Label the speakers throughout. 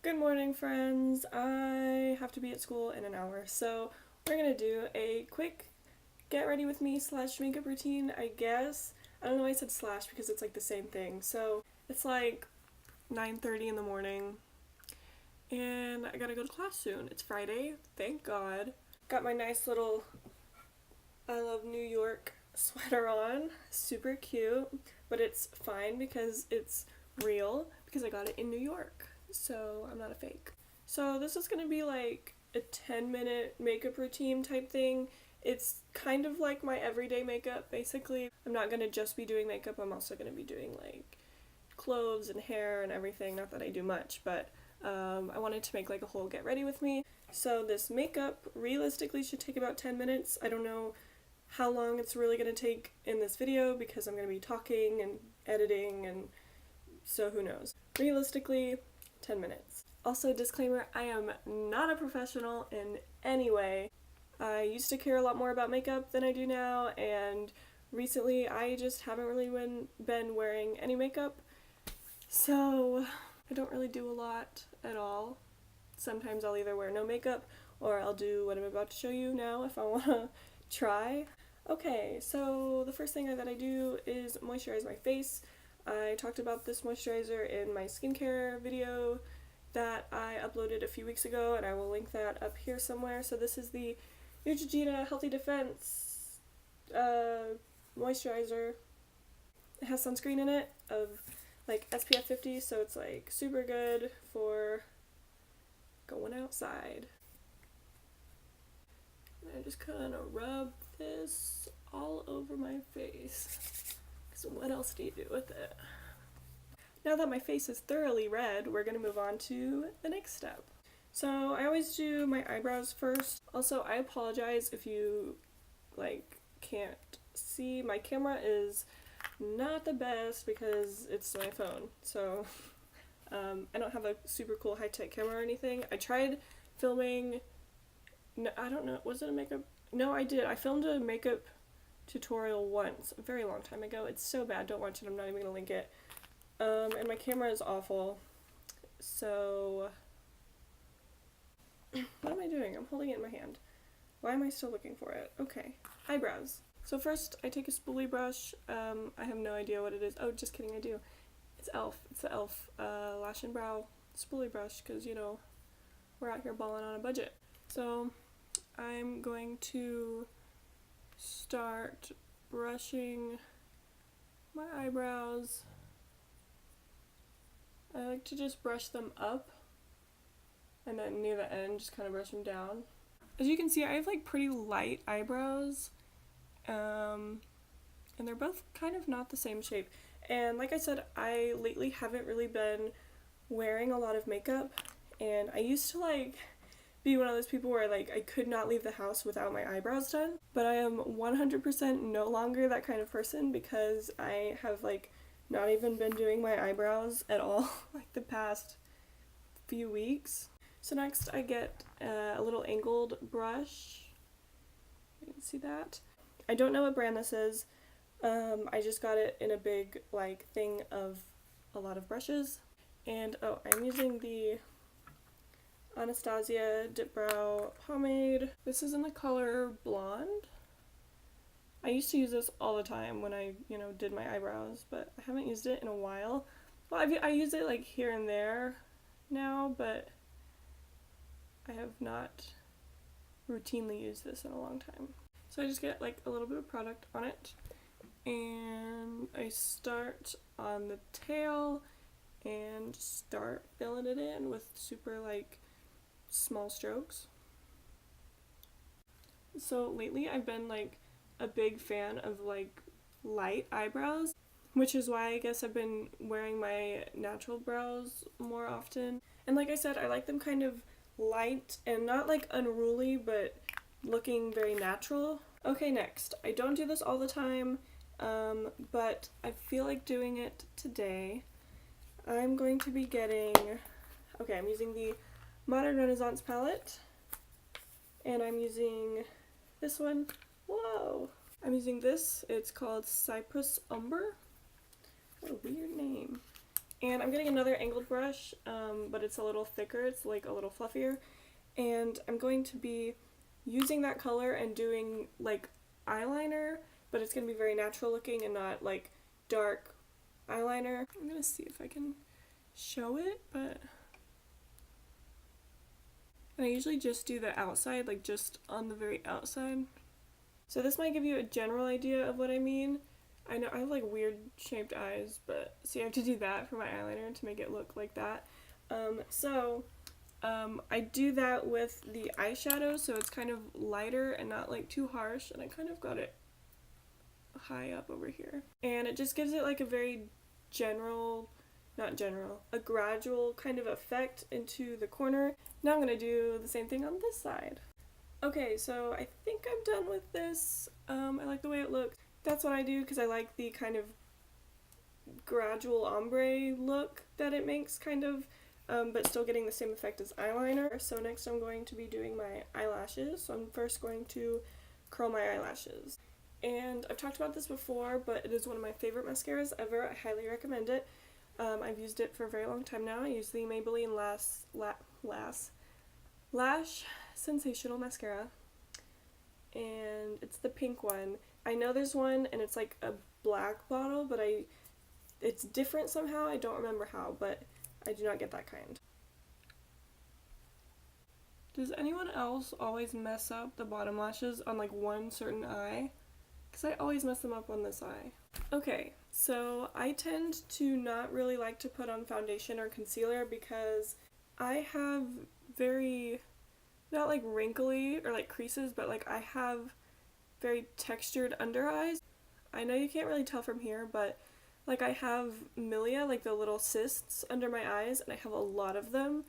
Speaker 1: Good morning, friends. I have to be at school in an hour, so we're gonna do a quick get ready with me / makeup routine, I guess. I don't know why I said slash because it's like the same thing. So it's like 9:30 in the morning, and I gotta go to class soon. It's Friday, thank God. Got my nice little I Love New York sweater on, super cute, but it's fine because it's real because I got it in New York. So I'm not a fake. So this is going to be like a 10-minute makeup routine type thing. It's kind of like my everyday makeup, basically. I'm not going to just be doing makeup, I'm also going to be doing like clothes and hair and everything. Not that I do much, but I wanted to make like a whole get ready with me. So this makeup realistically should take about 10 minutes. I don't know how long it's really going to take in this video because I'm going to be talking and editing, and so who knows. Realistically, 10 minutes. Also, disclaimer, I am not a professional in any way. I used to care a lot more about makeup than I do now, and recently I just haven't really been wearing any makeup, so I don't really do a lot at all. Sometimes I'll either wear no makeup or I'll do what I'm about to show you now if I want to try. Okay, so the first thing that I do is moisturize my face. I talked about this moisturizer in my skincare video that I uploaded a few weeks ago, and I will link that up here somewhere. So this is the Neutrogena Healthy Defense moisturizer. It has sunscreen in it of like SPF 50, so it's like super good for going outside. And I just kind of rub this all over my face. So what else do you do with it? Now that my face is thoroughly red, we're going to move on to the next step. So I always do my eyebrows first. Also, I apologize if you can't see. My camera is not the best because it's my phone. So I don't have a super cool high-tech camera or anything. I tried filming, no, I don't know, was it a makeup? No, I did. I filmed a makeup tutorial once, a very long time ago. It's so bad, don't watch it, I'm not even gonna link it. And my camera is awful, so what am I doing? I'm holding it in my hand. Why am I still looking for it? Okay, eyebrows. So first I take a spoolie brush. I have no idea what it is. Oh, just kidding, I do. It's e.l.f. It's the e.l.f. Lash and Brow spoolie brush, because you know, we're out here balling on a budget. So I'm going to start brushing my eyebrows. I like to just brush them up, and then near the end just kind of brush them down. As you can see, I have like pretty light eyebrows, and they're both kind of not the same shape. And like I said, I lately haven't really been wearing a lot of makeup, and I used to be one of those people where I could not leave the house without my eyebrows done, but I am 100% no longer that kind of person because I have not even been doing my eyebrows at all the past few weeks. So next I get a little angled brush. You can see that. I don't know what brand this is. I just got it in a big thing of a lot of brushes. And oh, I'm using the Anastasia Dip Brow Pomade. This is in the color Blonde. I used to use this all the time when I, did my eyebrows, but I haven't used it in a while. Well, I use it here and there now, but I have not routinely used this in a long time. So I just get a little bit of product on it, and I start on the tail and start filling it in with super small strokes. So lately I've been a big fan of light eyebrows, which is why I guess I've been wearing my natural brows more often. And like I said, I like them kind of light and not unruly, but looking very natural. Okay, next. I don't do this all the time, but I feel like doing it today. I'm going to be getting, I'm using the Modern Renaissance palette, and I'm using this one. Whoa! I'm using this. It's called Cypress Umber. What a weird name. And I'm getting another angled brush, but it's a little thicker, it's like a little fluffier. And I'm going to be using that color and doing like eyeliner, but it's going to be very natural looking and not like dark eyeliner. I'm going to see if I can show it, but and I usually just do the outside, like just on the very outside. So this might give you a general idea of what I mean. I know I have like weird shaped eyes, but so you have to do that for my eyeliner to make it look like that. I do that with the eyeshadow, so it's kind of lighter and not like too harsh, and I kind of got it high up over here. And it just gives it like a very a gradual kind of effect into the corner. Now I'm going to do the same thing on this side. Okay, so I think I'm done with this. I like the way it looks. That's what I do because I like the kind of gradual ombre look that it makes, kind of, but still getting the same effect as eyeliner. So next I'm going to be doing my eyelashes. So I'm first going to curl my eyelashes. And I've talked about this before, but it is one of my favorite mascaras ever. I highly recommend it. I've used it for a very long time now. I use the Maybelline Lash Sensational Mascara, and it's the pink one. I know there's one and it's like a black bottle, but it's different somehow. I don't remember how, but I do not get that kind. Does anyone else always mess up the bottom lashes on like one certain eye? Because I always mess them up on this eye. Okay, so I tend to not really like to put on foundation or concealer because I have very, not like wrinkly or like creases, but like I have very textured under eyes. I know you can't really tell from here, but like I have milia, like the little cysts under my eyes, and I have a lot of them.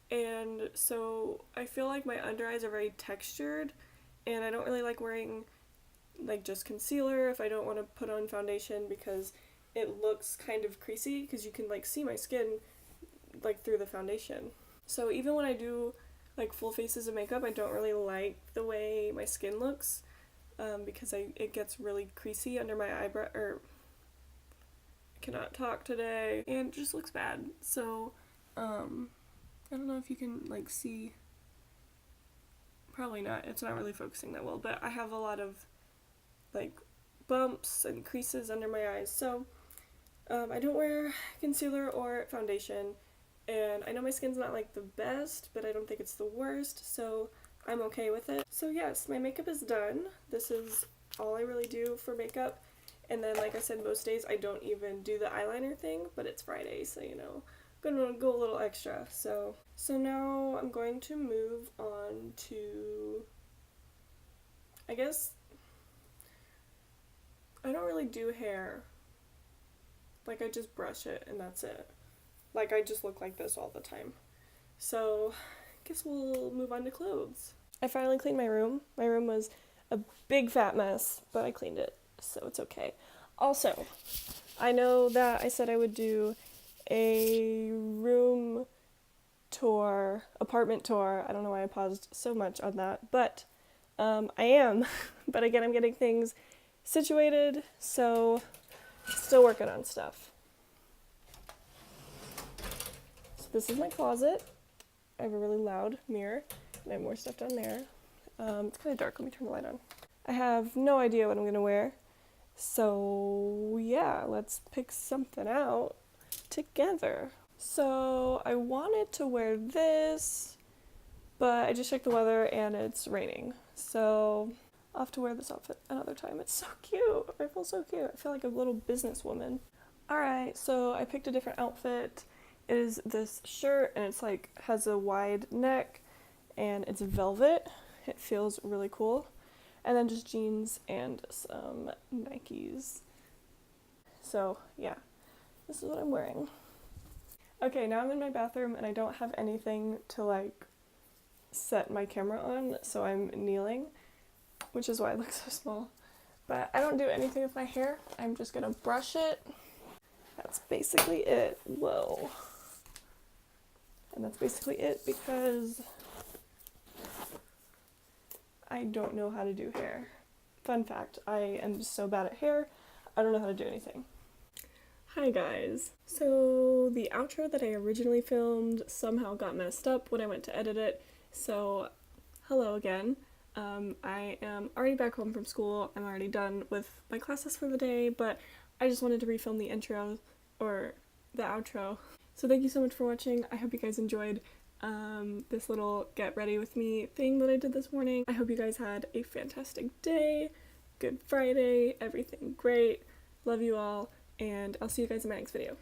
Speaker 1: And so I feel like my under eyes are very textured, and I don't really like wearing like just concealer if I don't want to put on foundation because it looks kind of creasy because you can like see my skin like through the foundation. So even when I do like full faces of makeup, I don't really like the way my skin looks because it gets really creasy under my eyebrow, or I cannot talk today, and it just looks bad. So I don't know if you can like see, probably not, it's not really focusing that well, but I have a lot of like bumps and creases under my eyes. So I don't wear concealer or foundation, and I know my skin's not like the best, but I don't think it's the worst, so I'm okay with it. So yes, my makeup is done. This is all I really do for makeup, and then like I said, most days I don't even do the eyeliner thing, but it's Friday, so you know, I'm gonna go a little extra. So now I'm going to move on to, I guess, I don't really do hair. Like I just brush it and that's it. Like I just look like this all the time. So I guess we'll move on to clothes. I finally cleaned my room. My room was a big fat mess, but I cleaned it, so it's okay. Also, I know that I said I would do a room tour, apartment tour. I don't know why I paused so much on that, but I am. But again, I'm getting things situated, so still working on stuff. So this is my closet. I have a really loud mirror, and I have more stuff down there. It's kind of dark. Let me turn the light on. I have no idea what I'm gonna wear, so yeah, let's pick something out together. So I wanted to wear this, but I just checked the weather and it's raining, so I'll have to wear this outfit another time. It's so cute. I feel so cute. I feel like a little businesswoman. Alright, so I picked a different outfit. It is this shirt, and it's like has a wide neck, and it's velvet. It feels really cool. And then just jeans and some Nikes. So yeah, this is what I'm wearing. Okay, now I'm in my bathroom and I don't have anything to like set my camera on, so I'm kneeling, which is why it looks so small. But I don't do anything with my hair. I'm just gonna brush it. That's basically it. Whoa. And that's basically it because I don't know how to do hair. Fun fact, I am so bad at hair, I don't know how to do anything. Hi guys. So the outro that I originally filmed somehow got messed up when I went to edit it, so hello again. I am already back home from school. I'm already done with my classes for the day, but I just wanted to refilm the intro, or the outro. So thank you so much for watching. I hope you guys enjoyed this little get ready with me thing that I did this morning. I hope you guys had a fantastic day, good Friday, everything great. Love you all, and I'll see you guys in my next video.